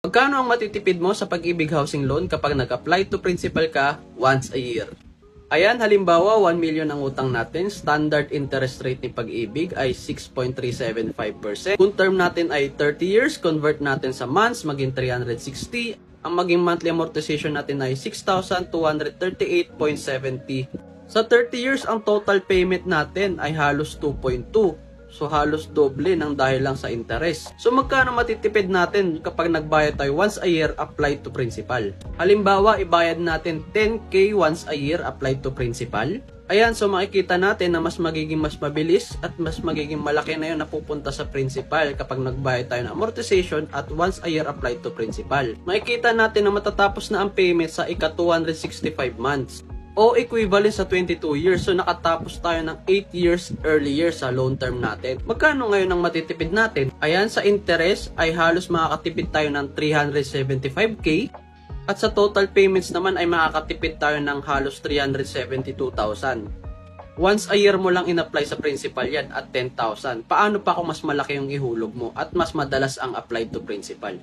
Magkano ang matitipid mo sa Pag-ibig Housing Loan kapag nag-apply to principal ka once a year? Ayan, halimbawa 1 million ang utang natin, standard interest rate ni Pag-ibig ay 6.375%. Kung term natin ay 30 years, convert natin sa months, maging 360. Ang maging monthly amortization natin ay 6,238.70. Sa 30 years, ang total payment natin ay halos 2.2. So, halos doble ng dahil lang sa interest. So, magkano matitipid natin kapag nagbayad tayo once a year applied to principal? Halimbawa, ibayad natin 10K once a year applied to principal. Ayan, so makikita natin na mas mabilis at mas magiging malaki na yun na pupunta sa principal kapag nagbayad tayo ng amortization at once a year applied to principal. Makikita natin na matatapos na ang payment sa ika-265 months. O equivalent sa 22 years. So nakatapos tayo ng 8 years earlier sa loan term natin. Magkano ngayon ang matitipid natin? Ayan, sa interest ay halos makakatipid tayo ng 375k. At sa total payments naman ay makakatipid tayo ng halos 372,000. Once a year mo lang in-apply sa principal yan at 10,000. Paano pa kung mas malaki yung ihulog mo at mas madalas ang applied to principal?